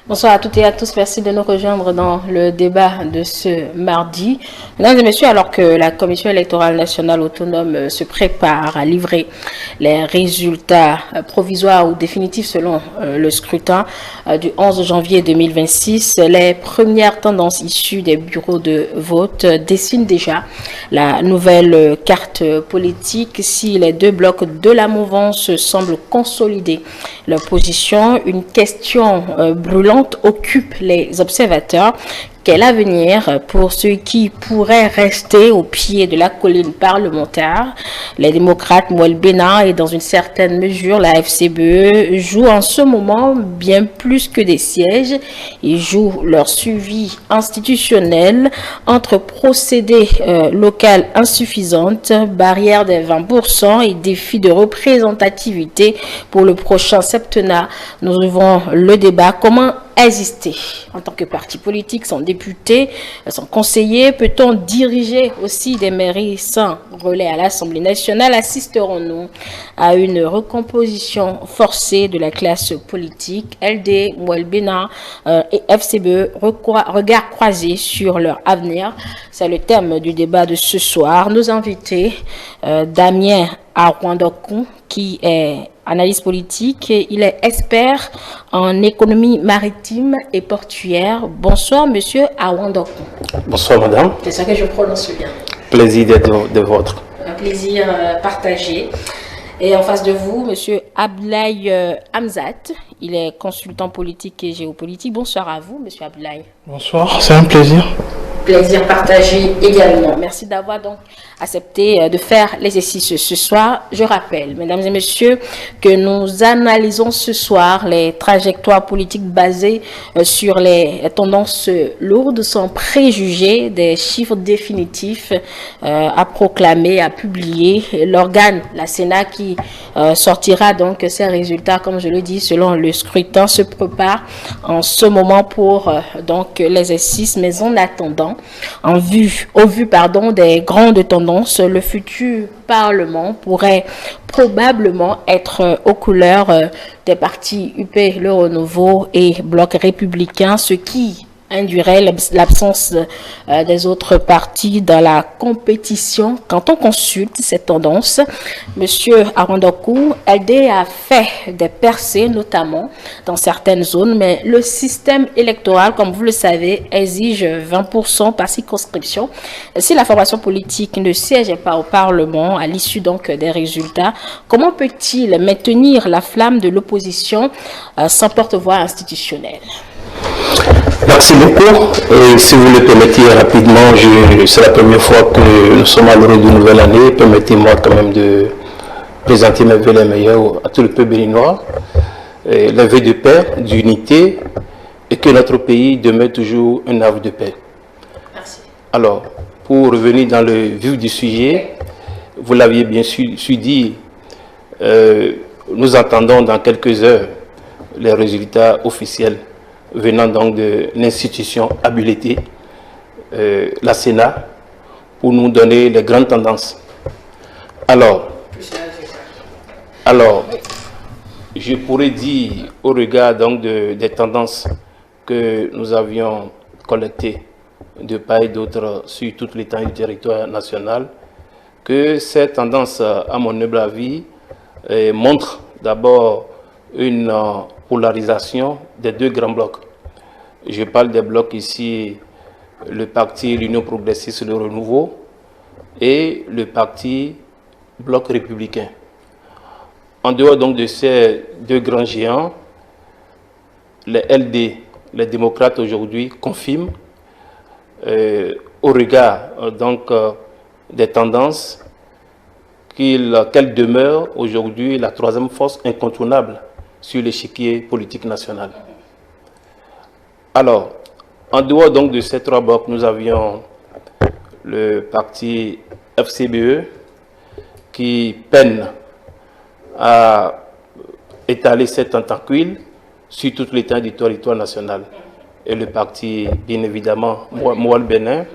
Bonsoir à toutes et à tous, merci de nous rejoindre dans le débat de ce mardi. Mesdames et messieurs, alors que la Commission électorale nationale autonome se prépare à livrer les résultats provisoires ou définitifs selon le scrutin du 11 janvier 2026, les premières tendances issues des bureaux de vote dessinent déjà la nouvelle carte politique. Si les deux blocs de la mouvance semblent consolider leur position, une question brûlante occupe les observateurs. Quel avenir pour ceux qui pourraient rester au pied de la colline parlementaire? Les démocrates Mouel Bénin et dans une certaine mesure la FCBE jouent en ce moment bien plus que des sièges. Ils jouent leur suivi institutionnel entre procédés local insuffisantes, barrière des 20% et défis de représentativité pour le prochain septennat. Nous ouvrons le débat. Comment exister en tant que parti politique, sans député, sans conseiller? Peut-on diriger aussi des mairies sans relais à l'Assemblée nationale? Assisterons-nous à une recomposition forcée de la classe politique? LD, Mouel Bénin et FCBE, regard croisés sur leur avenir. C'est le thème du débat de ce soir. Nos invités, Damien Arwandokou, qui est analyste politique, il est expert en économie maritime et portuaire. Bonsoir, monsieur Arwandokou. Bonsoir, madame. C'est ça que je prononce bien. Plaisir d'être de vôtre. Un plaisir partagé. Et en face de vous, monsieur Abdoulaye Hamzat, il est consultant politique et géopolitique. Bonsoir à vous, monsieur Abdoulaye. Bonsoir, c'est un plaisir. Plaisir partagé également. Merci d'avoir donc accepté de faire l'exercice ce soir. Je rappelle, mesdames et messieurs, que nous analysons ce soir les trajectoires politiques basées sur les tendances lourdes, sans préjuger des chiffres définitifs à proclamer, à publier. L'organe, la Sénat, qui sortira donc ces résultats, comme je le dis, selon le scrutin, se prépare en ce moment pour donc l'exercice, mais en attendant, au vu des grandes tendances, le futur Parlement pourrait probablement être aux couleurs des partis UP, le Renouveau et Bloc républicain, ce qui induirait l'absence des autres partis dans la compétition. Quand on consulte ces tendances, monsieur Arwandokou, LD a fait des percées, notamment dans certaines zones, mais le système électoral, comme vous le savez, exige 20% par circonscription. Si la formation politique ne siège pas au Parlement à l'issue donc des résultats, comment peut-il maintenir la flamme de l'opposition sans porte-voix institutionnelle? Merci beaucoup. Et si vous le permettez rapidement, c'est la première fois que nous sommes à l'heure d'une nouvelle année. Permettez-moi quand même de présenter mes vœux les meilleurs à tout le peuple béninois. Les vœux de paix, d'unité et que notre pays demeure toujours un havre de paix. Merci. Alors, pour revenir dans le vif du sujet, vous l'aviez bien su dit, nous attendons dans quelques heures les résultats officiels venant donc de l'institution habilitée, la Sénat, pour nous donner les grandes tendances. Alors, je pourrais dire, au regard donc des tendances que nous avions collectées de part et d'autre sur tout l'étendue du territoire national, que ces tendances, à mon humble avis, montrent d'abord une polarisation des deux grands blocs. Je parle des blocs ici, le parti l'Union progressiste de Renouveau et le parti Bloc républicain. En dehors donc de ces deux grands géants, les LD, les démocrates aujourd'hui, confirment au regard donc des tendances qu'elle demeure aujourd'hui la troisième force incontournable sur l'échiquier politique national. Alors, en dehors donc de ces trois blocs, nous avions le parti FCBE qui peine à étaler ses tentacules sur toute l'étendue du territoire national. Et le parti, bien évidemment, Mouel Bénin,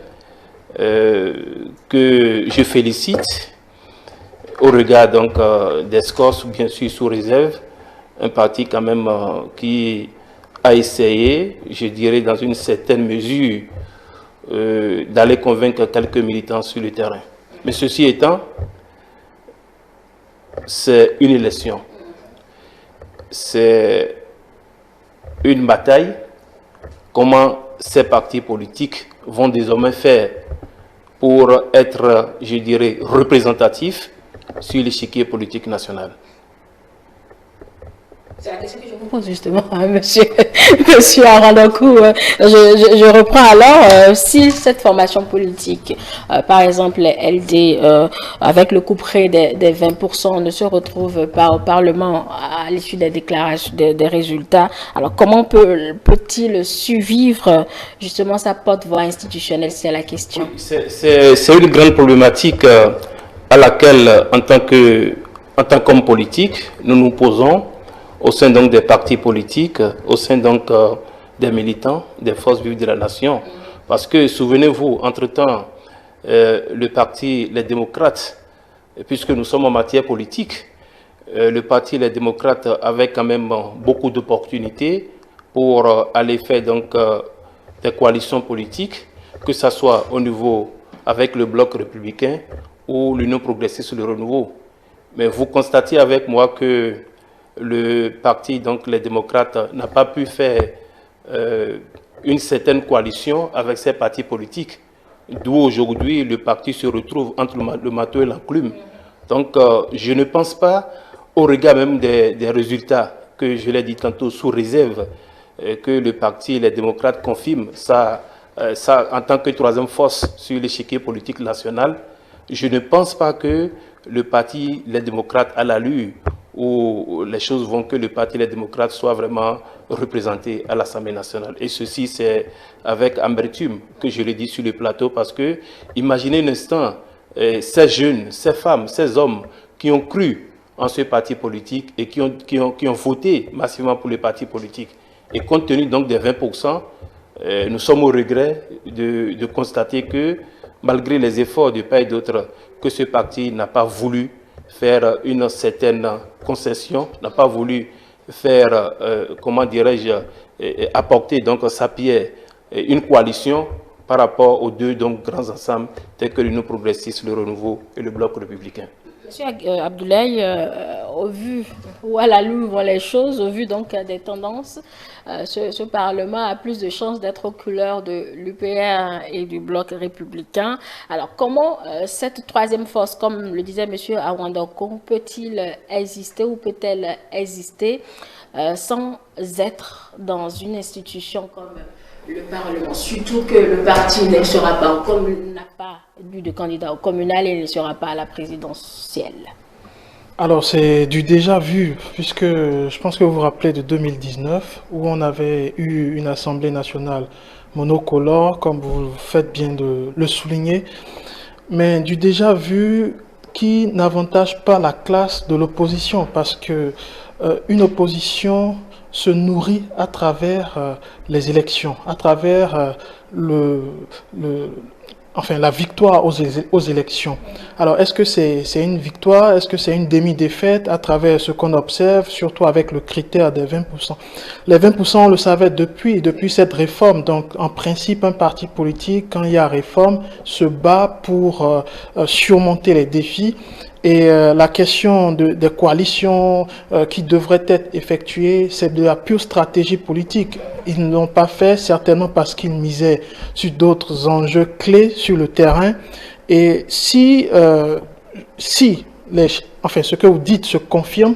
que je félicite au regard donc des scores, bien sûr sous réserve, un parti quand même qui a essayé, je dirais dans une certaine mesure, d'aller convaincre quelques militants sur le terrain. Mais ceci étant, c'est une élection. C'est une bataille. Comment ces partis politiques vont désormais faire pour être, je dirais, représentatifs sur l'échiquier politique national? C'est la question que je vous pose justement, monsieur Arandakou. Je reprends alors, si cette formation politique, par exemple LD, avec le couperet des 20%, ne se retrouve pas au Parlement à l'issue des déclarations, des résultats, alors comment peut-il survivre justement sa porte-voix institutionnelle? C'est la question. C'est une grande problématique à laquelle, en tant qu'homme politique, nous nous posons au sein donc des partis politiques, au sein donc des militants, des forces vives de la nation. Parce que, souvenez-vous, entre-temps, le parti Les Démocrates, puisque nous sommes en matière politique, le parti Les Démocrates avait quand même beaucoup d'opportunités pour aller faire donc des coalitions politiques, que ce soit au niveau avec le bloc républicain ou l'Union progressiste le renouveau. Mais vous constatez avec moi que le parti, donc les démocrates, n'a pas pu faire une certaine coalition avec ces partis politiques. D'où aujourd'hui le parti se retrouve entre le marteau et l'enclume. Donc je ne pense pas, au regard même des résultats que je l'ai dit tantôt, sous réserve que le parti, les démocrates confirment ça en tant que troisième force sur l'échiquier politique national, je ne pense pas que le parti, les démocrates, à l'allure où les choses vont que le parti Les Démocrates soit vraiment représenté à l'Assemblée nationale. Et ceci, c'est avec amertume que je le dis sur le plateau, parce que imaginez un instant ces jeunes, ces femmes, ces hommes qui ont cru en ce parti politique et qui ont voté massivement pour le parti politique. Et compte tenu donc des 20%, nous sommes au regret de constater que malgré les efforts de part et d'autre, que ce parti n'a pas voulu faire une certaine concession, n'a pas voulu faire, comment dirais-je, apporter donc sa pierre, une coalition par rapport aux deux donc, grands ensembles tels que l'Union progressiste, le Renouveau et le Bloc républicain. Monsieur Abdoulaye, au vu où à la loupe vont les choses, au vu donc des tendances, ce Parlement a plus de chances d'être aux couleurs de l'UPR et du Bloc républicain. Alors comment cette troisième force, comme le disait monsieur Awandoko, peut-il exister ou peut-elle exister sans être dans une institution comme le Parlement, surtout que le parti ne sera pas, comme il n'a pas eu de candidat au communal, il ne sera pas à la présidentielle? Alors c'est du déjà vu, puisque je pense que vous vous rappelez de 2019, où on avait eu une Assemblée nationale monocolore, comme vous faites bien de le souligner, mais du déjà vu qui n'avantage pas la classe de l'opposition, parce que une opposition se nourrit à travers les élections, à travers la victoire aux élections. Alors, est-ce que c'est une victoire? Est-ce que c'est une demi-défaite à travers ce qu'on observe, surtout avec le critère des 20%? Les 20%, on le savait depuis cette réforme. Donc, en principe, un parti politique, quand il y a réforme, se bat pour surmonter les défis. Et la question des coalitions qui devraient être effectuées, c'est de la pure stratégie politique. Ils ne l'ont pas fait, certainement parce qu'ils misaient sur d'autres enjeux clés sur le terrain. Et si ce que vous dites se confirme,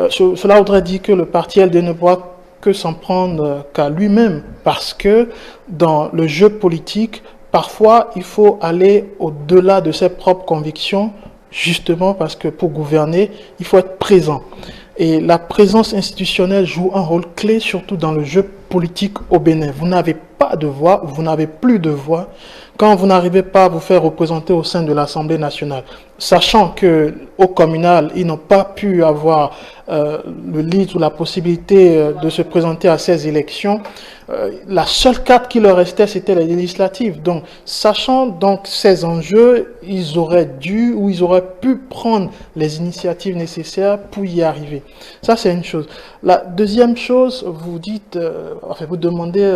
cela voudrait dire que le parti LD ne pourra que s'en prendre qu'à lui-même, parce que dans le jeu politique, parfois, il faut aller au-delà de ses propres convictions, justement parce que pour gouverner, il faut être présent. Et la présence institutionnelle joue un rôle clé, surtout dans le jeu politique au Bénin. Vous n'avez pas de voix, vous n'avez plus de voix quand vous n'arrivez pas à vous faire représenter au sein de l'Assemblée nationale. Sachant que au communal, ils n'ont pas pu avoir le lead ou la possibilité de se présenter à ces élections. la seule carte qui leur restait, c'était les législatives. Donc, sachant donc ces enjeux, ils auraient dû ou ils auraient pu prendre les initiatives nécessaires pour y arriver. Ça, c'est une chose. La deuxième chose, vous dites, vous demandez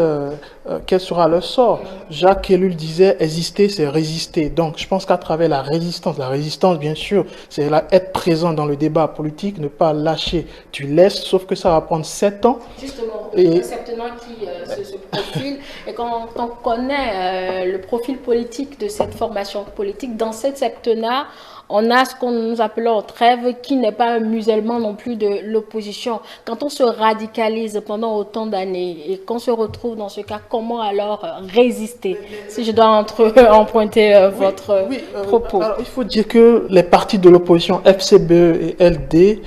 quel sera leur sort. Jacques Ellul disait, exister, c'est résister. Donc, je pense qu'à travers la résistance, bien sûr, c'est être présent dans le débat politique, ne pas lâcher. Tu laisses, sauf que ça va prendre 7 ans. Justement, le septennat qui se profile, et quand on connaît le profil politique de cette formation politique, dans cette septennat, on a ce qu'on nous appelle en trêve, qui n'est pas un musellement non plus de l'opposition. Quand on se radicalise pendant autant d'années et qu'on se retrouve dans ce cas, comment alors résister? Si je dois emprunter votre propos. Alors, il faut dire que les partis de l'opposition FCBE et LD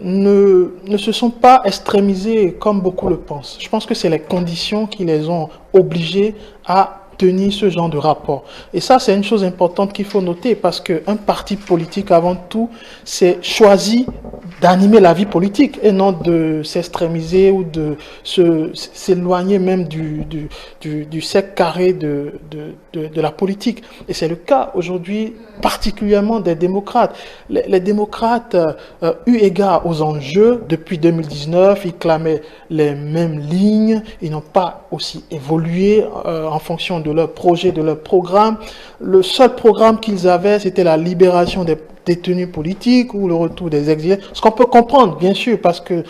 ne se sont pas extrémisés comme beaucoup le pensent. Je pense que c'est les conditions qui les ont obligés à tenir ce genre de rapport. Et ça, c'est une chose importante qu'il faut noter parce qu'un parti politique, avant tout, c'est choisi d'animer la vie politique et non de s'extrémiser ou de s'éloigner même du cercle carré de la politique. Et c'est le cas aujourd'hui, particulièrement des démocrates. Les démocrates, eu égard aux enjeux, depuis 2019, ils clamaient les mêmes lignes, ils n'ont pas aussi évolué en fonction de leur projet, de leur programme. Le seul programme qu'ils avaient, c'était la libération des détenus politiques ou le retour des exilés. Ce qu'on peut comprendre, bien sûr, parce que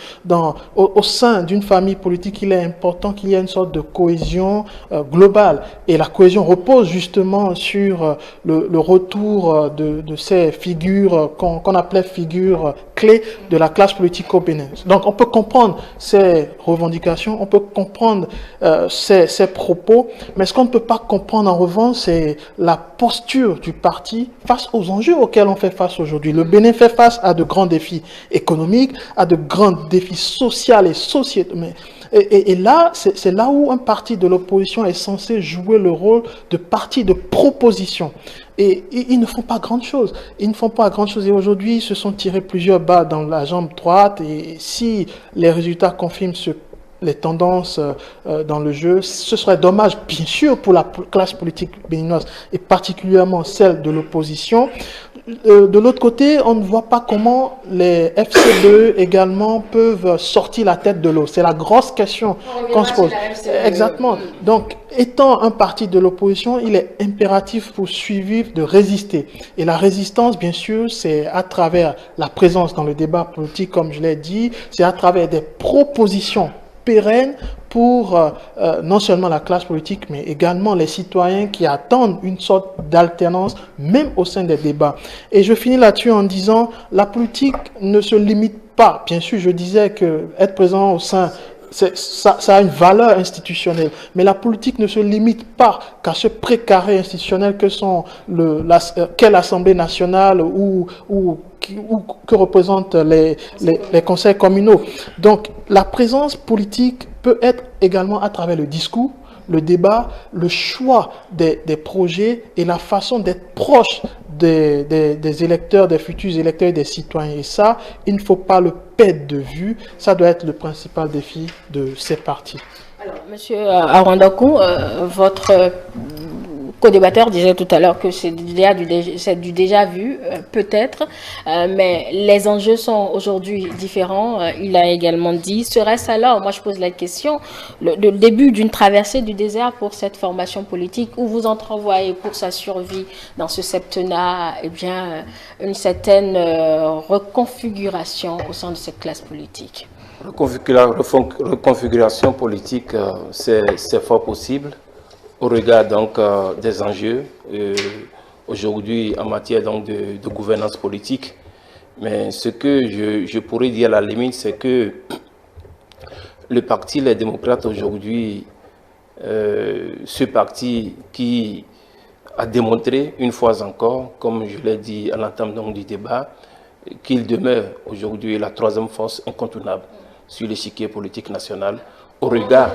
au sein d'une famille politique, il est important qu'il y ait une sorte de cohésion globale. Et la cohésion repose justement sur le retour de ces figures qu'on appelait figures clés de la classe politique au Bénin. Donc on peut comprendre ces revendications, on peut comprendre ces propos, mais ce qu'on ne peut pas comprendre en revanche, c'est la posture du parti face aux enjeux auxquels on fait face aujourd'hui. Le Bénin fait face à de grands défis économiques, à de grands défis sociaux et sociétaux. Et là, c'est là où un parti de l'opposition est censé jouer le rôle de parti de proposition. Et ils ne font pas grand-chose. Ils ne font pas grand-chose. Et aujourd'hui, ils se sont tirés plusieurs balles dans la jambe droite. Et si les résultats confirment les tendances dans le jeu, ce serait dommage, bien sûr, pour la classe politique béninoise, et particulièrement celle de l'opposition. De l'autre côté, on ne voit pas comment les FCBE également peuvent sortir la tête de l'eau. C'est la grosse question qu'on se pose. Exactement. Donc, étant un parti de l'opposition, il est impératif pour suivre de résister. Et la résistance, bien sûr, c'est à travers la présence dans le débat politique, comme je l'ai dit, c'est à travers des propositions pérennes pour non seulement la classe politique, mais également les citoyens qui attendent une sorte d'alternance, même au sein des débats. Et je finis là-dessus en disant, la politique ne se limite pas. Bien sûr, je disais que être présent au sein, ça a une valeur institutionnelle, mais la politique ne se limite pas qu'à ce précaré institutionnel qu'est l'Assemblée nationale ou que représentent les conseils communaux. Donc, la présence politique peut être également à travers le discours, le débat, le choix des projets et la façon d'être proche des électeurs, des futurs électeurs et des citoyens. Et ça, il ne faut pas le perdre de vue. Ça doit être le principal défi de ces partis. Alors, Monsieur Arandakou, votre co-débatteur disait tout à l'heure que c'est du déjà vu, peut-être, mais les enjeux sont aujourd'hui différents. Il a également dit, serait-ce alors, moi je pose la question, le début d'une traversée du désert pour cette formation politique, où vous entrevoyez pour sa survie dans ce septennat, eh bien, une certaine reconfiguration au sein de cette classe politique? Reconfiguration politique, c'est fort possible. Au regard donc des enjeux aujourd'hui en matière donc de gouvernance politique. Mais ce que je pourrais dire à la limite, c'est que le parti Les Démocrates aujourd'hui, ce parti qui a démontré une fois encore, comme je l'ai dit à l'entame donc du débat, qu'il demeure aujourd'hui la troisième force incontournable sur l'échiquier politique national. Au regard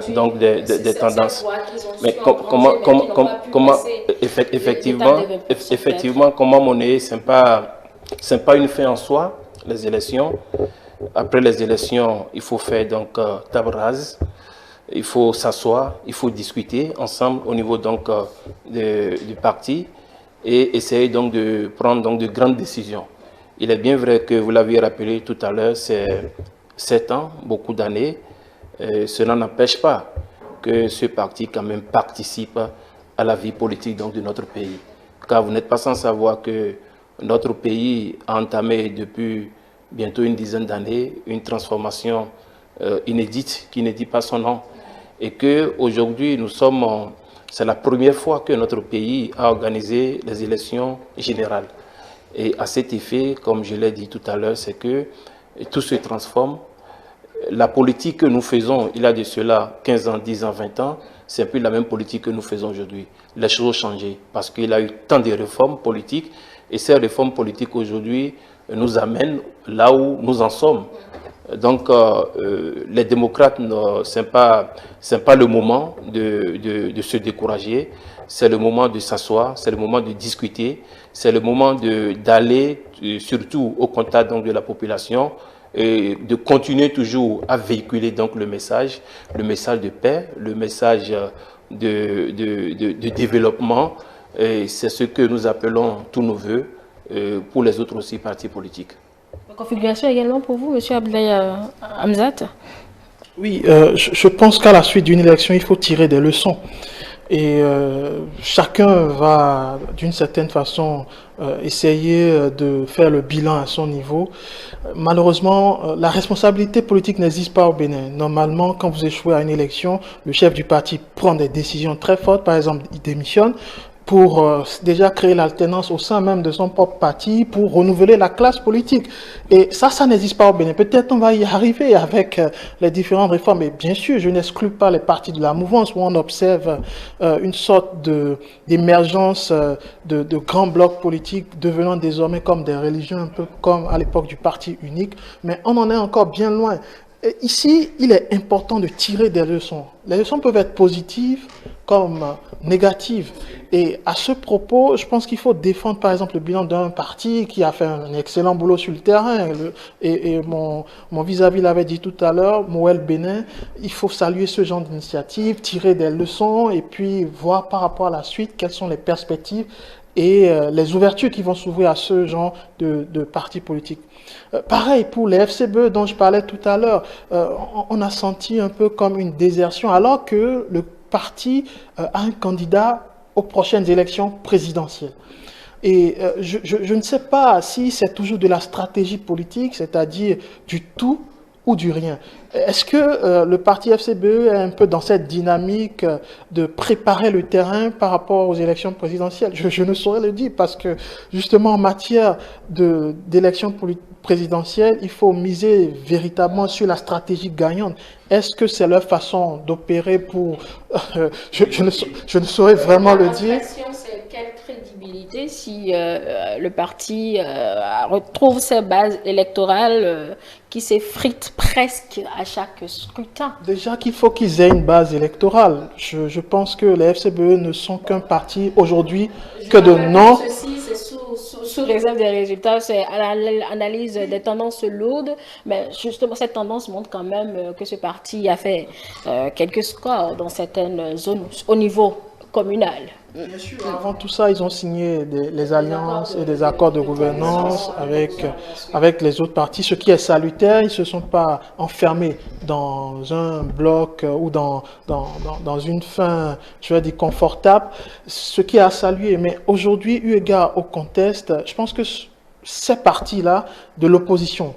donc des tendances. Mais effectivement, comment monnaie, c'est pas une fin en soi, les élections. Après les élections, il faut faire donc table rase. Il faut s'asseoir, il faut discuter ensemble au niveau donc du parti et essayer donc de prendre donc de grandes décisions. Il est bien vrai que vous l'avez rappelé tout à l'heure, c'est 7 ans, beaucoup d'années. Cela n'empêche pas que ce parti quand même participe à la vie politique donc, de notre pays. Car vous n'êtes pas sans savoir que notre pays a entamé depuis bientôt une dizaine d'années une transformation inédite qui ne dit pas son nom. Et qu'aujourd'hui, c'est la première fois que notre pays a organisé les élections générales. Et à cet effet, comme je l'ai dit tout à l'heure, c'est que tout se transforme. La politique que nous faisons, il y a de cela 15 ans, 10 ans, 20 ans, c'est un peu la même politique que nous faisons aujourd'hui. Les choses ont changé parce qu'il y a eu tant de réformes politiques et ces réformes politiques aujourd'hui nous amènent là où nous en sommes. Donc, les démocrates, ce n'est pas le moment de se décourager, c'est le moment de s'asseoir, c'est le moment de discuter, c'est le moment d'aller surtout au contact donc, de la population, et de continuer toujours à véhiculer donc, le message de paix, le message de développement. C'est ce que nous appelons tous nos voeux pour les autres aussi partis politiques. Configuration également pour vous, M. Abdoulaye Hamzat? Oui, je pense qu'à la suite d'une élection, il faut tirer des leçons. Et chacun va, d'une certaine façon, essayer de faire le bilan à son niveau. Malheureusement, la responsabilité politique n'existe pas au Bénin. Normalement, quand vous échouez à une élection, le chef du parti prend des décisions très fortes. Par exemple, il démissionne pour déjà créer l'alternance au sein même de son propre parti, pour renouveler la classe politique. Et ça n'existe pas au Bénin. Peut-être on va y arriver avec les différentes réformes. Et bien sûr, je n'exclus pas les partis de la mouvance où on observe une sorte d'émergence de grands blocs politiques devenant désormais comme des religions, un peu comme à l'époque du parti unique. Mais on en est encore bien loin. Et ici, il est important de tirer des leçons. Les leçons peuvent être positives comme négatives. Et à ce propos, je pense qu'il faut défendre par exemple le bilan d'un parti qui a fait un excellent boulot sur le terrain. Et mon vis-à-vis l'avait dit tout à l'heure, Moël Bénin, il faut saluer ce genre d'initiative, tirer des leçons et puis voir par rapport à la suite quelles sont les perspectives et les ouvertures qui vont s'ouvrir à ce genre de partis politiques. Pareil pour les FCBE dont je parlais tout à l'heure, on a senti un peu comme une désertion alors que le parti a un candidat aux prochaines élections présidentielles. Et je ne sais pas si c'est toujours de la stratégie politique, c'est-à-dire du tout ou du rien. Est-ce que le parti FCBE est un peu dans cette dynamique de préparer le terrain par rapport aux élections présidentielles? Je ne saurais le dire parce que justement en matière d'élections présidentielles, il faut miser véritablement sur la stratégie gagnante. Est-ce que c'est leur façon d'opérer pour... je ne saurais vraiment le dire. Quelle crédibilité si le parti retrouve ses bases électorales qui s'effritent presque à chaque scrutin? Déjà qu'il faut qu'ils aient une base électorale. Je pense que les FCBE ne sont qu'un parti aujourd'hui que de nom. Ceci, c'est sous réserve des résultats, c'est à l'analyse des tendances lourdes, mais justement cette tendance montre quand même que ce parti a fait quelques scores dans certaines zones au niveau communal. Bien sûr, avant tout ça, ils ont signé les alliances et des accords de gouvernance avec les autres partis, ce qui est salutaire. Ils ne se sont pas enfermés dans un bloc ou dans une fin, je vais dire, confortable, ce qui est à saluer. Mais aujourd'hui, eu égard au contexte, je pense que ces partis-là de l'opposition,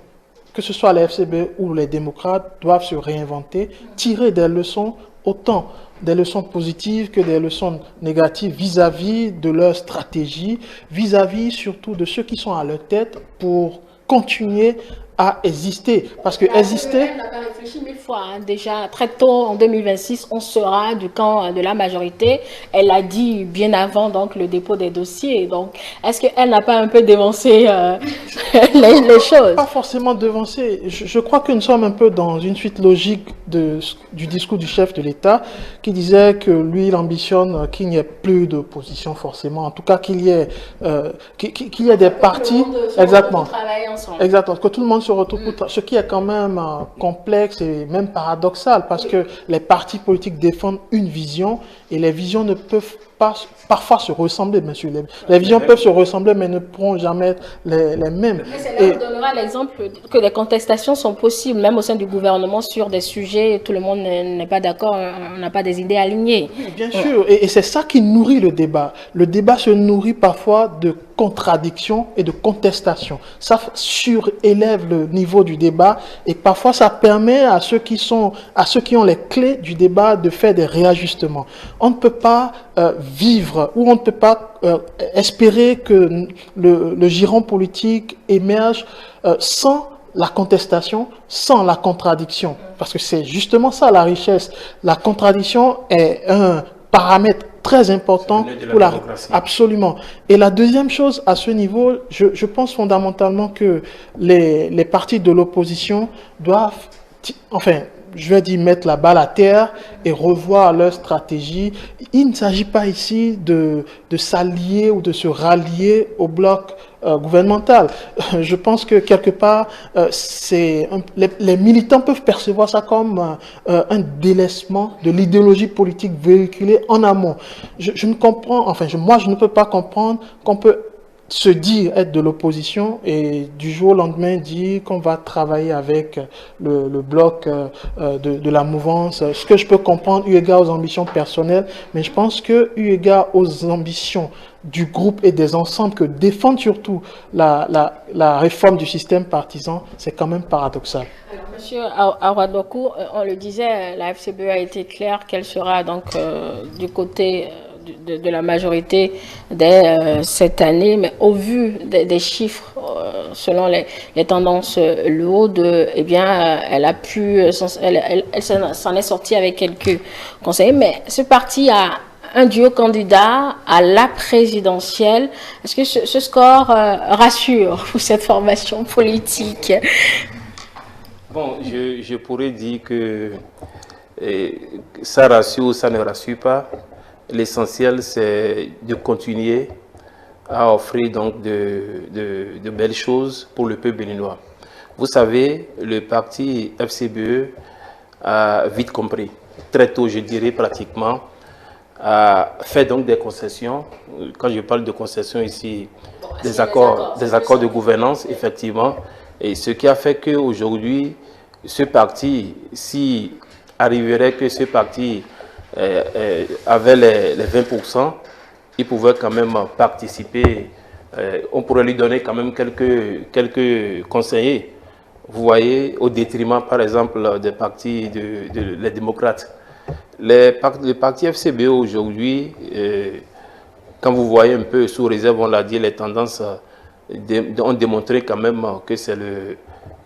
que ce soit les FCB ou les démocrates, doivent se réinventer, tirer des leçons, autant des leçons positives que des leçons négatives vis-à-vis de leur stratégie, vis-à-vis surtout de ceux qui sont à leur tête pour continuer à exister. Parce que exister... Elle n'a pas réfléchi 1000 fois. Hein. Déjà, très tôt, en 2026, on sera du camp de la majorité. Elle a dit bien avant donc, le dépôt des dossiers. Donc, est-ce qu'elle n'a pas un peu dévancé les choses? Pas forcément dévancé. Je crois que nous sommes un peu dans une suite logique du discours du chef de l'État qui disait que lui, il ambitionne qu'il n'y ait plus d'opposition forcément. En tout cas, qu'il y ait des partis... Exactement. Travailler ensemble. Exactement. Que tout le monde se se retrouve, ce qui est quand même complexe et même paradoxal, parce que les partis politiques défendent une vision et les visions ne peuvent pas parfois se ressembler, bien sûr. Les visions peuvent se ressembler, mais ne pourront jamais être les mêmes. Mais c'est là où on donnera l'exemple que les contestations sont possibles, même au sein du gouvernement, sur des sujets, tout le monde n'est pas d'accord, on n'a pas des idées alignées. Oui, bien sûr, et c'est ça qui nourrit le débat. Le débat se nourrit parfois de contradictions et de contestations. Ça surélève le niveau du débat et parfois ça permet à ceux qui ont les clés du débat de faire des réajustements. On ne peut pas vivre ou on ne peut pas espérer que le giron politique émerge sans la contestation, sans la contradiction. Parce que c'est justement ça la richesse. La contradiction est un paramètre très important pour la démocratie. Absolument. Et la deuxième chose à ce niveau, je pense fondamentalement que les partis de l'opposition doivent, enfin, je vais dire mettre la balle à terre et revoir leur stratégie. Il ne s'agit pas ici de s'allier ou de se rallier au bloc gouvernemental. Je pense que quelque part, les militants peuvent percevoir ça comme un délaissement de l'idéologie politique véhiculée en amont. Je ne comprends, enfin, moi je ne peux pas comprendre qu'on peut se dire être de l'opposition et du jour au lendemain dire qu'on va travailler avec le bloc de la mouvance. Ce que je peux comprendre eu égard aux ambitions personnelles, mais je pense que eu égard aux ambitions du groupe et des ensembles que défendent surtout la réforme du système partisan, c'est quand même paradoxal. Alors, Monsieur Awadouakou, on le disait, la FCBE a été claire qu'elle sera donc du côté de la majorité dès cette année, mais au vu des chiffres, selon les tendances lourdes, eh bien, elle s'en est sortie avec quelques conseillers, mais ce parti a un duo candidat à la présidentielle. Est-ce que ce score rassure pour cette formation politique? Bon, je pourrais dire que ça rassure ou ça ne rassure pas. L'essentiel, c'est de continuer à offrir donc de belles choses pour le peuple béninois. Vous savez, le parti FCBE a vite compris, très tôt je dirais pratiquement, a fait donc des concessions. Quand je parle de concessions ici, des accords de gouvernance, effectivement. Et ce qui a fait qu'aujourd'hui, ce parti, si arriverait que ce parti avait les 20%, il pouvait quand même participer. On pourrait lui donner quand même quelques conseillers. Vous voyez, au détriment, par exemple, des partis les démocrates. Les partis FCBE aujourd'hui, quand vous voyez un peu sous réserve, on l'a dit, les tendances ont démontré quand même que c'est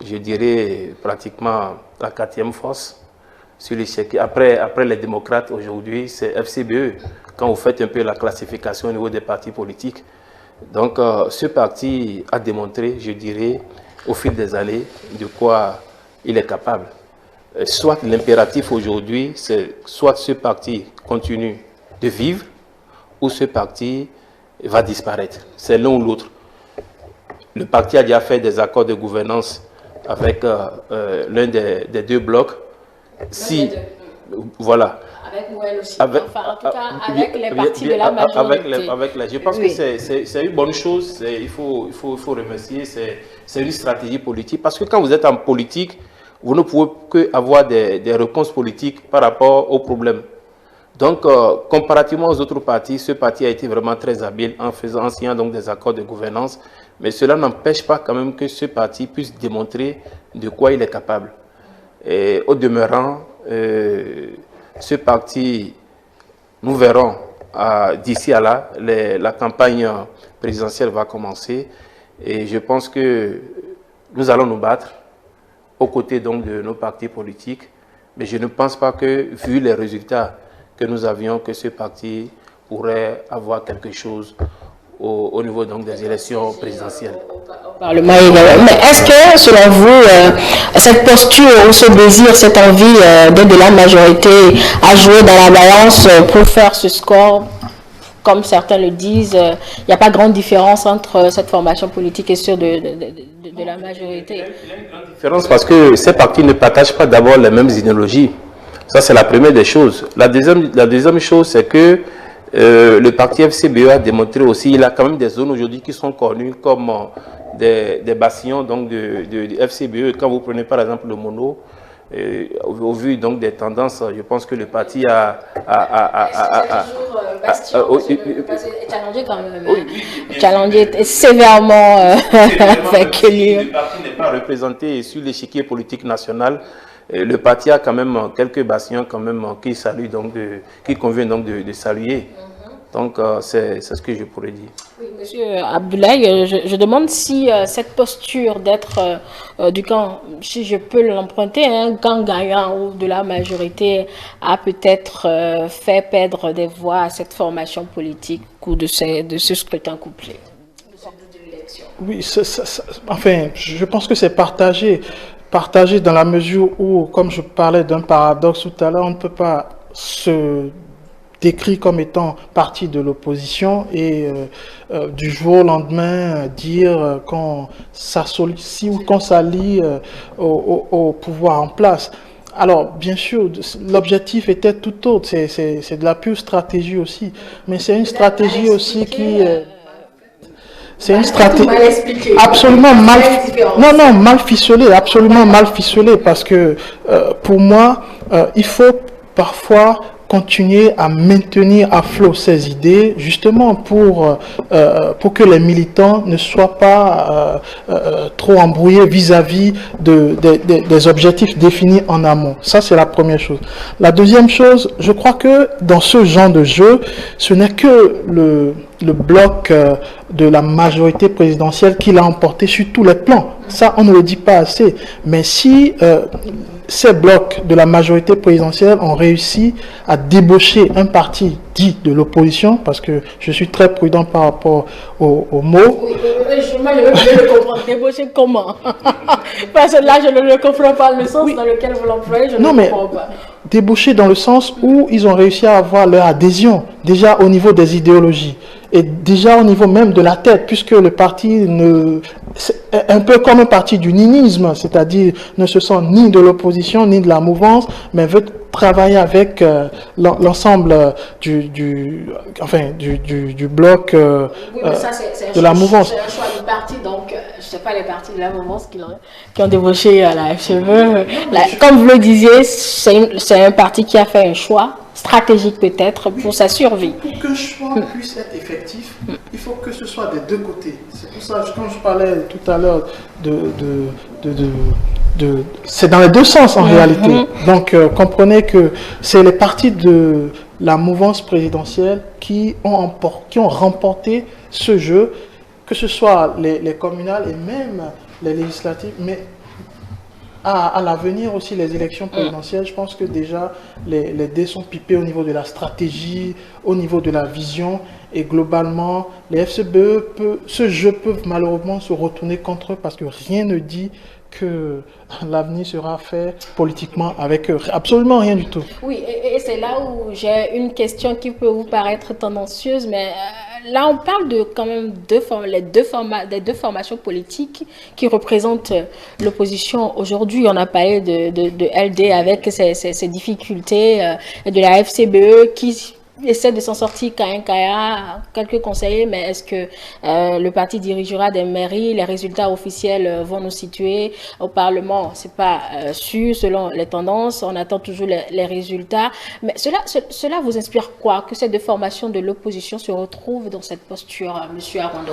je dirais, pratiquement la 4e force sur l'échec. Après les démocrates aujourd'hui, c'est FCBE, quand vous faites un peu la classification au niveau des partis politiques. Donc, ce parti a démontré, je dirais, au fil des années, de quoi il est capable. Soit l'impératif aujourd'hui, c'est soit ce parti continue de vivre, ou ce parti va disparaître. C'est l'un ou l'autre. Le parti a déjà fait des accords de gouvernance avec l'un des deux blocs. Si, voilà. Avec Noël aussi, enfin en tout cas avec les partis de la majorité. Je pense que c'est une bonne chose, il faut remercier, c'est une stratégie politique. Parce que quand vous êtes en politique, vous ne pouvez qu'avoir des réponses politiques par rapport aux problèmes. Donc, comparativement aux autres partis, ce parti a été vraiment très habile en signant donc des accords de gouvernance. Mais cela n'empêche pas quand même que ce parti puisse démontrer de quoi il est capable. Et au demeurant, ce parti, nous verrons d'ici à là, la campagne présidentielle va commencer. Et je pense que nous allons nous battre aux côtés donc de nos partis politiques. Mais je ne pense pas que, vu les résultats que nous avions, que ce parti pourrait avoir quelque chose au niveau donc des élections présidentielles. Parlement également. Mais est-ce que, selon vous, cette posture ou ce désir, cette envie d'être de la majorité a joué dans la balance pour faire ce score comme certains le disent, il n'y a pas grande différence entre cette formation politique et ceux de la majorité. Il y a une grande différence parce que ces partis ne partagent pas d'abord les mêmes idéologies. Ça, c'est la première des choses. La deuxième chose, c'est que le parti FCBE a démontré aussi, il a quand même des zones aujourd'hui qui sont connues comme des bastions donc, de FCBE. Quand vous prenez par exemple le Mono, au vu donc des tendances, je pense que le parti a challengé quand même. Challengé sévèrement vaincu. Le parti n'est pas représenté sur l'échiquier politique national. Le parti a quand même quelques bastions quand même qui saluent donc qui convient donc de saluer. Donc c'est ce que je pourrais dire. Oui, Monsieur Abdoulaye, je demande si cette posture d'être du camp, si je peux l'emprunter, un camp gagnant ou de la majorité a peut-être fait perdre des voix à cette formation politique ou de ce scrutin couplé. Oui, enfin, je pense que c'est partagé dans la mesure où, comme je parlais d'un paradoxe tout à l'heure, on ne peut pas se décrire comme étant partie de l'opposition et du jour au lendemain dire qu'on s'associe ou qu'on s'allie au pouvoir en place. Alors, bien sûr, l'objectif était tout autre, c'est de la pure stratégie aussi, mais c'est une stratégie aussi qui... c'est une stratégie absolument mal ficelée, absolument mal ficelée, parce que pour moi, il faut parfois continuer à maintenir à flot ces idées, justement pour que les militants ne soient pas trop embrouillés vis-à-vis des objectifs définis en amont. Ça, c'est la première chose. La deuxième chose, je crois que dans ce genre de jeu, ce n'est que le bloc de la majorité présidentielle qui l'a emporté sur tous les plans. Ça, on ne le dit pas assez. Mais si ces blocs de la majorité présidentielle ont réussi à débaucher un parti dit de l'opposition, parce que je suis très prudent par rapport aux mots. Oui, moi, je le comprends. Débaucher comment? Parce que là, je ne le comprends pas, le sens dans lequel vous l'employez, je ne le comprends pas. Débaucher dans le sens où ils ont réussi à avoir leur adhésion, déjà au niveau des idéologies, et déjà au niveau même de la tête, puisque le parti est un peu comme un parti du ninisme, c'est-à-dire ne se sent ni de l'opposition ni de la mouvance, mais veut travailler avec l'ensemble du bloc de la mouvance. C'est un choix du parti, donc je ne sais pas les partis de la mouvance qui ont débauché à la FCBE. Comme vous le disiez, c'est un parti qui a fait un choix stratégique peut-être pour sa survie. Pour qu'un choix puisse être effectif, il faut que ce soit des deux côtés. C'est pour ça que quand je parlais tout à l'heure c'est dans les deux sens en réalité. Donc comprenez que c'est les partis de la mouvance présidentielle qui ont remporté ce jeu, que ce soit les communales et même les législatives, mais à l'avenir aussi les élections présidentielles. Je pense que déjà les dés sont pipés au niveau de la stratégie, au niveau de la vision, et globalement les FCBE, ce jeu peut malheureusement se retourner contre eux, parce que rien ne dit que l'avenir sera fait politiquement avec eux. Absolument rien du tout. Oui, et c'est là où j'ai une question qui peut vous paraître tendancieuse, mais là on parle de quand même des deux formations politiques qui représentent l'opposition aujourd'hui. On a parlé de LD avec ses difficultés, et de la FCBE qui essaie de s'en sortir quelques conseillers, mais est-ce que le parti dirigera des mairies? Les résultats officiels vont nous situer au Parlement, c'est pas sûr selon les tendances, on attend toujours les résultats, mais cela vous inspire quoi, que ces deux formations de l'opposition se retrouvent dans cette posture, Monsieur Arondo?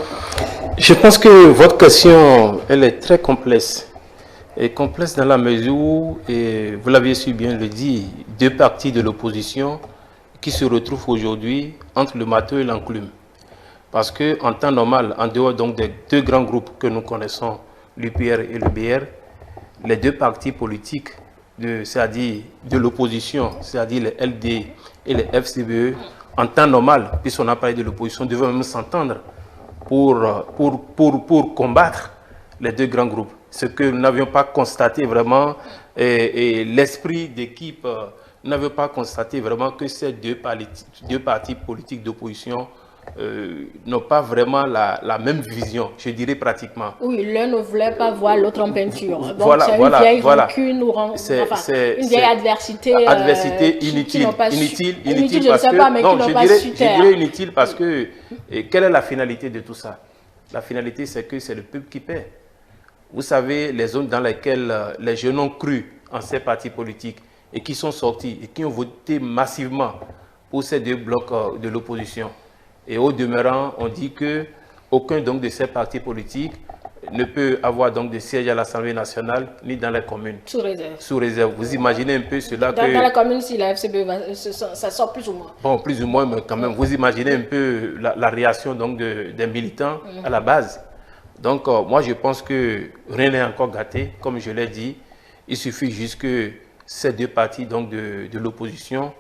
Je pense que votre question, elle est très complexe. Et complexe dans la mesure où, et vous l'aviez su bien le dire, deux partis de l'opposition qui se retrouvent aujourd'hui entre le marteau et l'enclume. Parce qu'en temps normal, en dehors donc des deux grands groupes que nous connaissons, l'UPR et le BR, les deux partis politiques, c'est-à-dire de l'opposition, c'est-à-dire les LD et les FCBE, en temps normal, puisqu'on a parlé de l'opposition, devaient même s'entendre pour combattre les deux grands groupes. Ce que nous n'avions pas constaté vraiment, et l'esprit d'équipe n'avez pas constaté vraiment que ces deux partis politiques d'opposition n'ont pas vraiment la même vision, je dirais pratiquement. Oui, l'un ne voulait pas voir l'autre en peinture. Donc Voilà, c'est une vieille rancune ou une vieille adversité inutile. Inutile, je ne sais pas, mais qui n'ont pas su taire. Je dirais inutile parce que quelle est la finalité de tout ça? La finalité, c'est que c'est le peuple qui paie. Vous savez, les zones dans lesquelles les jeunes ont cru en ces partis politiques et qui sont sortis et qui ont voté massivement pour ces deux blocs de l'opposition. Et au demeurant, on dit qu'aucun de ces partis politiques ne peut avoir donc de siège à l'Assemblée nationale ni dans les communes. Sous réserve. Sous réserve. Vous imaginez un peu cela dans la commune, si la FCB, ça sort plus ou moins. Bon, plus ou moins, mais quand même, vous imaginez un peu la réaction donc des militants à la base. Donc, moi, je pense que rien n'est encore gâté, comme je l'ai dit. Il suffit juste que ces deux partis donc, de l'opposition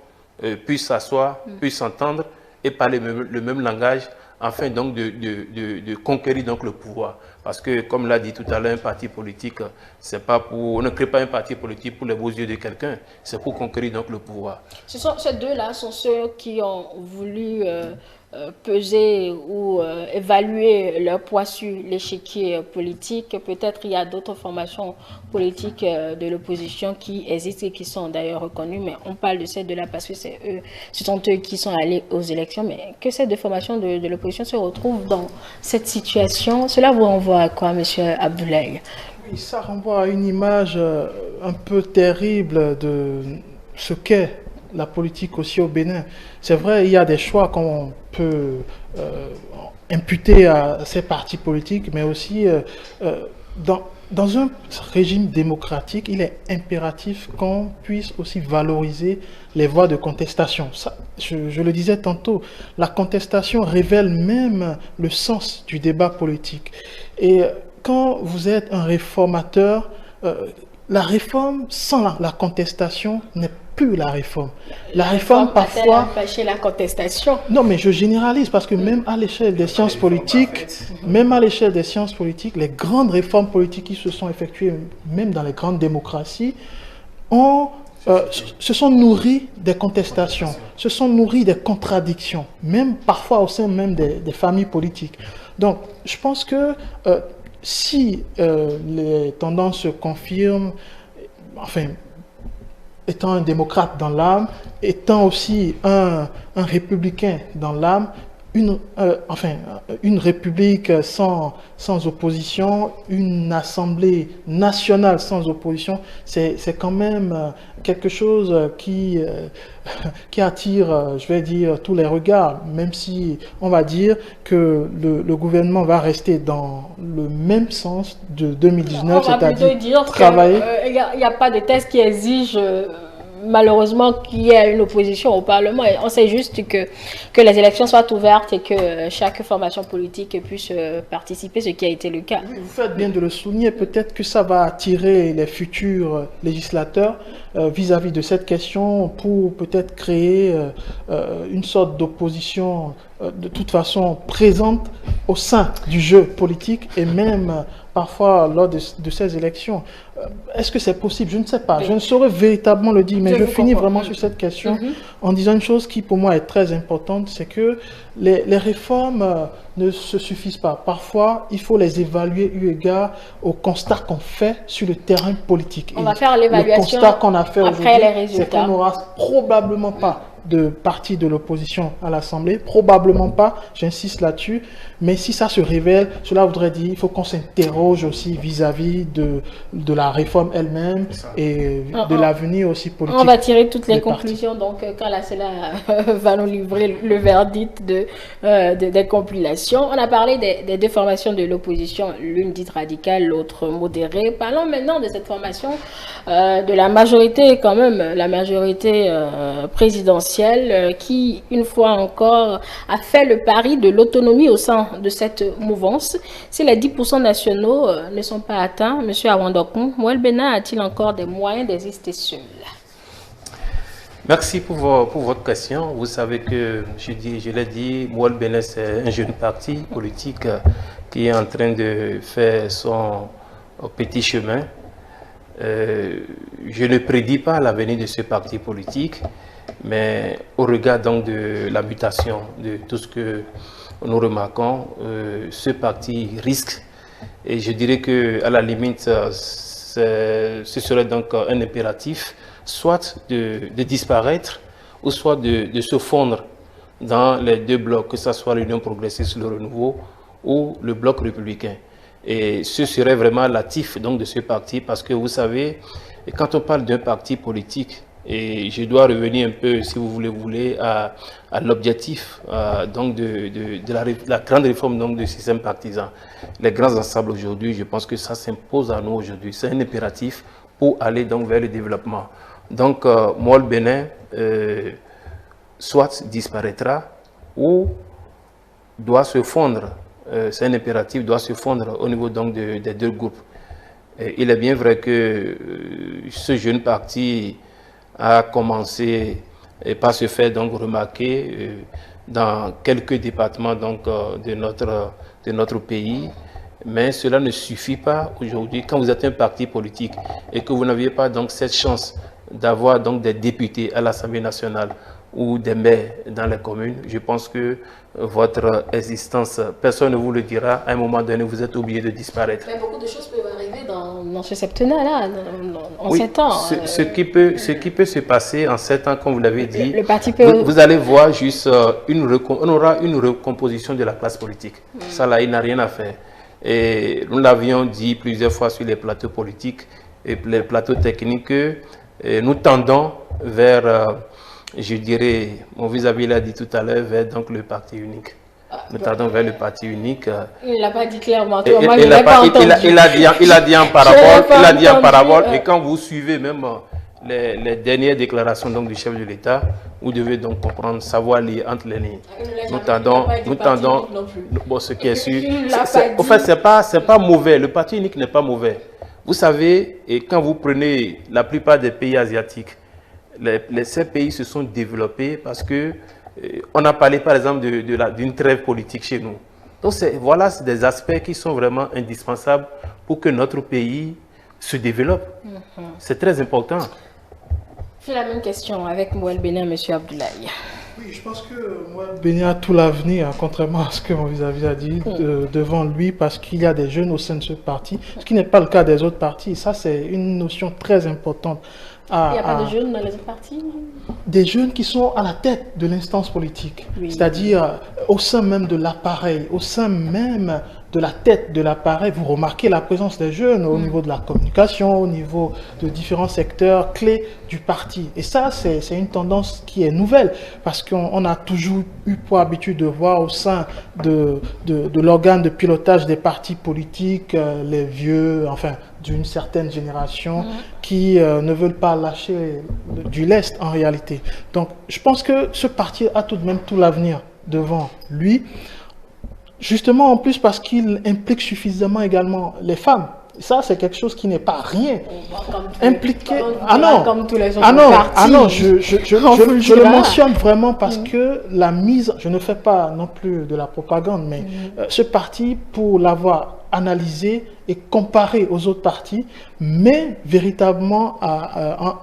puissent s'asseoir, puissent s'entendre et parler le même langage, afin donc de conquérir donc le pouvoir. Parce que, comme l'a dit tout à l'heure, un parti politique, c'est pas pour, on ne crée pas un parti politique pour les beaux yeux de quelqu'un, c'est pour conquérir donc le pouvoir. Ces deux-là sont ceux qui ont voulu peser ou évaluer leur poids sur l'échiquier politique. Peut-être il y a d'autres formations politiques de l'opposition qui existent et qui sont d'ailleurs reconnues, mais on parle de ces deux-là parce que ce sont eux qui sont allés aux élections. Mais que ces deux formations de l'opposition se retrouvent dans cette situation, cela vous renvoie à quoi, M. Abdoulaye? Oui, ça renvoie à une image un peu terrible de ce qu'est la politique aussi au Bénin. C'est vrai, il y a des choix qu'on peut imputer à ces partis politiques, mais aussi dans un régime démocratique, il est impératif qu'on puisse aussi valoriser les voies de contestation. Ça, je le disais tantôt, la contestation révèle même le sens du débat politique. Et quand vous êtes un réformateur, la réforme sans la contestation n'est plus la réforme. La réforme parfois... empêcher la contestation. Non, mais je généralise parce que même à l'échelle des sciences politiques, les grandes réformes politiques qui se sont effectuées, même dans les grandes démocraties, se sont nourries des contestations, se sont nourries des contradictions, même parfois au sein même des familles politiques. Donc, je pense que si les tendances se confirment, enfin, étant un démocrate dans l'âme, étant aussi un républicain dans l'âme, une république sans opposition, une assemblée nationale sans opposition, c'est quand même quelque chose qui attire, je vais dire, tous les regards, même si on va dire que le gouvernement va rester dans le même sens de 2019, c'est-à-dire travailler. Il n'y a pas de test qui exige malheureusement qu'il y ait une opposition au Parlement. Et on sait juste que les élections soient ouvertes et que chaque formation politique puisse participer, ce qui a été le cas. Vous faites bien de le souligner. Peut-être que ça va attirer les futurs législateurs vis-à-vis de cette question pour peut-être créer une sorte d'opposition de toute façon présente au sein du jeu politique et même parfois lors de ces élections. Est-ce que c'est possible? Je ne sais pas. Je ne saurais véritablement le dire, mais je finis vraiment sur cette question en disant une chose qui pour moi est très importante, c'est que les réformes ne se suffisent pas. Parfois, il faut les évaluer eu égard au constat qu'on fait sur le terrain politique. On va faire l'évaluation le constat qu'on a fait aujourd'hui, c'est qu'on résultats. n'aura probablement pas de parti de l'opposition à l'Assemblée, probablement pas, j'insiste là-dessus, mais si ça se révèle, cela voudrait dire qu'il faut qu'on s'interroge aussi vis-à-vis de la réforme elle-même et de l'avenir aussi politique. On va tirer toutes les conclusions, donc quand la CELA va nous livrer le verdict des compilations. On a parlé des deux formations de l'opposition, l'une dite radicale, l'autre modérée. Parlons maintenant de cette formation de la majorité quand même, la majorité présidentielle qui, une fois encore, a fait le pari de l'autonomie au sein de cette mouvance. Si les 10% nationaux ne sont pas atteints, M. Awandokun, Mouel Bénin a-t-il encore des moyens d'exister seul? Merci pour votre question. Vous savez que, je l'ai dit, Mouel Bénin, c'est un jeune parti politique qui est en train de faire son petit chemin. Je ne prédis pas l'avenir de ce parti politique, mais au regard donc de la mutation de tout ce que nous remarquons, ce parti risque, et je dirais qu'à la limite, ce serait donc un impératif, soit de disparaître, ou soit de se fondre dans les deux blocs, que ce soit l'Union progressiste, le Renouveau, ou le bloc républicain. Et ce serait vraiment l'actif donc de ce parti, parce que vous savez, quand on parle d'un parti politique, et je dois revenir un peu, si vous voulez, à l'objectif donc de la grande réforme donc, du système partisan. Les grands ensembles aujourd'hui, je pense que ça s'impose à nous aujourd'hui. C'est un impératif pour aller donc vers le développement. Donc, moi, le Bénin, soit disparaîtra ou doit se fondre. C'est un impératif, doit se fondre au niveau donc des deux groupes. Et il est bien vrai que ce jeune parti a commencé par se faire donc remarquer dans quelques départements donc, de notre pays, mais cela ne suffit pas aujourd'hui. Quand vous êtes un parti politique et que vous n'aviez pas donc cette chance d'avoir donc des députés à l'Assemblée nationale ou des maires dans les communes, je pense que votre existence, personne ne vous le dira, à un moment donné, vous êtes obligé de disparaître. Mais beaucoup de choses peuvent arriver dans ce septennat-là, en oui, 7 ans. Ce qui peut se passer en 7 ans, comme vous l'avez dit, le parti peut... vous allez voir juste, on aura une recomposition de la classe politique. Ça là, il n'a rien à faire. Et nous l'avions dit plusieurs fois sur les plateaux politiques et les plateaux techniques, que nous tendons vers... je dirais, mon vis-à-vis l'a dit tout à l'heure, vers donc, le parti unique. Nous tendons vers le parti unique. Il ne l'a pas dit clairement. Il a dit en parabole, et quand vous suivez même les dernières déclarations donc, du chef de l'État, vous devez donc comprendre, savoir lire entre les lignes. Nous tendons, bon, ce qui est sûr, en fait, c'est pas mauvais, le parti unique n'est pas mauvais. Vous savez, et quand vous prenez la plupart des pays asiatiques, ces pays se sont développés parce que on a parlé par exemple d'une trêve politique chez nous. Donc voilà, c'est des aspects qui sont vraiment indispensables pour que notre pays se développe. C'est très important. J'ai la même question avec Mouel Bénin, M. Abdoulaye. Oui, je pense que Mouel Bénin a tout l'avenir, contrairement à ce que mon vis-à-vis a dit, devant lui, parce qu'il y a des jeunes au sein de ce parti, ce qui n'est pas le cas des autres partis. Ça, c'est une notion très importante. Il n'y a pas de jeunes dans les autres partis? Des jeunes qui sont à la tête de l'instance politique, c'est-à-dire au sein même de l'appareil, au sein même de la tête de l'appareil. Vous remarquez la présence des jeunes au niveau de la communication, au niveau de différents secteurs clés du parti. Et ça, c'est une tendance qui est nouvelle, parce qu'on a toujours eu pour habitude de voir au sein de l'organe de pilotage des partis politiques, les vieux, enfin, d'une certaine génération qui ne veulent pas lâcher du lest en réalité. Donc je pense que ce parti a tout de même tout l'avenir devant lui, justement en plus parce qu'il implique suffisamment également les femmes. Ça, c'est quelque chose qui n'est pas rien. Impliqué. Je le mentionne vraiment parce que la mise, je ne fais pas non plus de la propagande, mais ce parti, pour l'avoir analysé et comparé aux autres partis, mais véritablement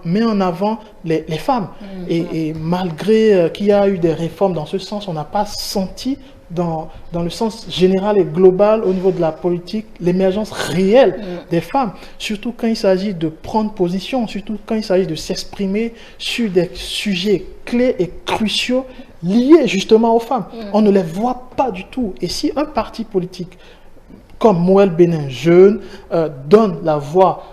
met en avant les femmes. Et malgré qu'il y a eu des réformes dans ce sens, on n'a pas senti dans le sens général et global au niveau de la politique, l'émergence réelle des femmes, surtout quand il s'agit de prendre position, surtout quand il s'agit de s'exprimer sur des sujets clés et cruciaux liés justement aux femmes. On ne les voit pas du tout. Et si un parti politique comme Mouel Bénin jeune donne la voix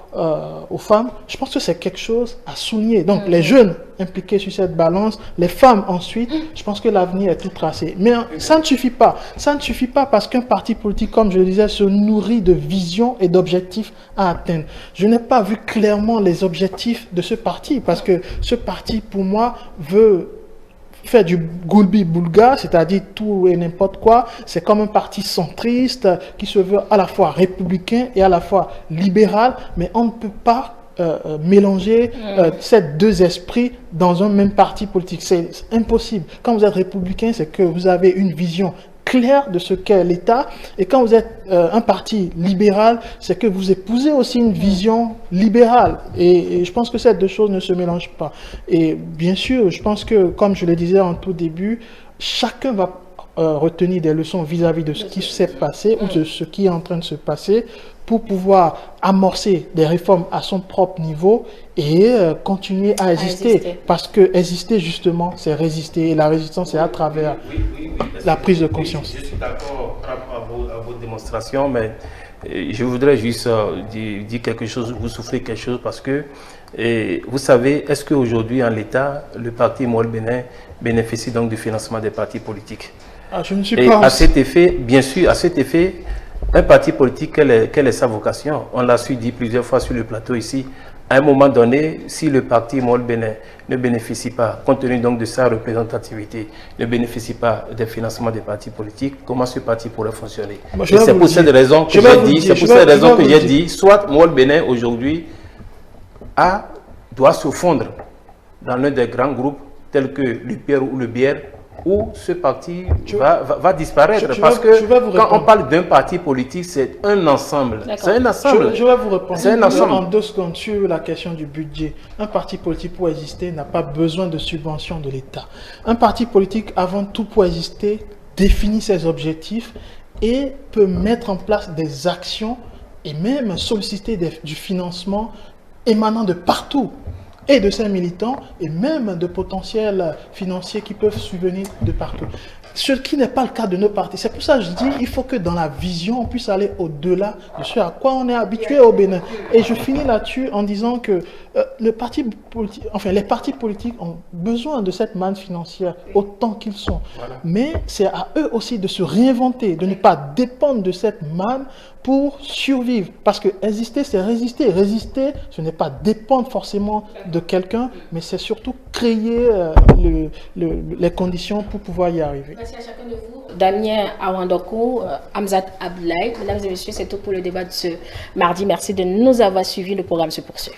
aux femmes, je pense que c'est quelque chose à souligner. Donc les jeunes impliqués sur cette balance, les femmes ensuite, je pense que l'avenir est tout tracé. Mais ça ne suffit pas. Ça ne suffit pas parce qu'un parti politique, comme je le disais, se nourrit de visions et d'objectifs à atteindre. Je n'ai pas vu clairement les objectifs de ce parti parce que ce parti, pour moi, veut faire du goulbi-boulga, c'est-à-dire tout et n'importe quoi. C'est comme un parti centriste qui se veut à la fois républicain et à la fois libéral, mais on ne peut pas mélanger ces deux esprits dans un même parti politique. C'est impossible. Quand vous êtes républicain, c'est que vous avez une vision clair de ce qu'est l'État. Et quand vous êtes un parti libéral, c'est que vous épousez aussi une vision libérale. Et je pense que ces deux choses ne se mélangent pas. Et bien sûr, je pense que, comme je le disais en tout début, chacun va retenir des leçons vis-à-vis de ce qui s'est passé ou de ce qui est en train de se passer pour pouvoir amorcer des réformes à son propre niveau et continuer à exister. Parce que exister, justement, c'est résister. Et la résistance, c'est à travers la prise de conscience. Je suis d'accord par rapport à vos démonstrations, mais je voudrais juste dire quelque chose, vous soufflez quelque chose, parce que vous savez, est-ce qu'aujourd'hui, en l'État, le parti Moël Bénin bénéficie donc du financement des partis politiques? Je ne suis et pas à cet effet, bien sûr, à cet effet, un parti politique, quelle est sa vocation? On l'a su dire plusieurs fois sur le plateau ici. À un moment donné, si le parti Moël Bénin ne bénéficie pas, compte tenu donc de sa représentativité, ne bénéficie pas des financements des partis politiques, comment ce parti pourrait fonctionner? C'est pour cette raison que j'ai dit, soit Moël Bénin aujourd'hui doit se fondre dans l'un des grands groupes tels que l'UPR ou le BR, où ce parti va disparaître. Parce que quand on parle d'un parti politique, c'est un ensemble. C'est un ensemble. Je vais vous répondre un ensemble. En 2 secondes sur la question du budget. Un parti politique pour exister n'a pas besoin de subventions de l'État. Un parti politique, avant tout pour exister, définit ses objectifs et peut mettre en place des actions et même solliciter du financement émanant de partout, et de ses militants, et même de potentiels financiers qui peuvent subvenir de partout. Ce qui n'est pas le cas de nos partis. C'est pour ça que je dis il faut que dans la vision, on puisse aller au-delà de ce à quoi on est habitué au Bénin. Et je finis là-dessus en disant que les partis politiques ont besoin de cette manne financière autant qu'ils sont. Voilà. Mais c'est à eux aussi de se réinventer, de ne pas dépendre de cette manne pour survivre. Parce que exister, c'est résister. Résister, ce n'est pas dépendre forcément de quelqu'un, mais c'est surtout créer les conditions pour pouvoir y arriver. Merci à chacun de vous. Damien Awandokou, Hamzat Abdoulaye. Mesdames et messieurs, c'est tout pour le débat de ce mardi. Merci de nous avoir suivis. Le programme se poursuit.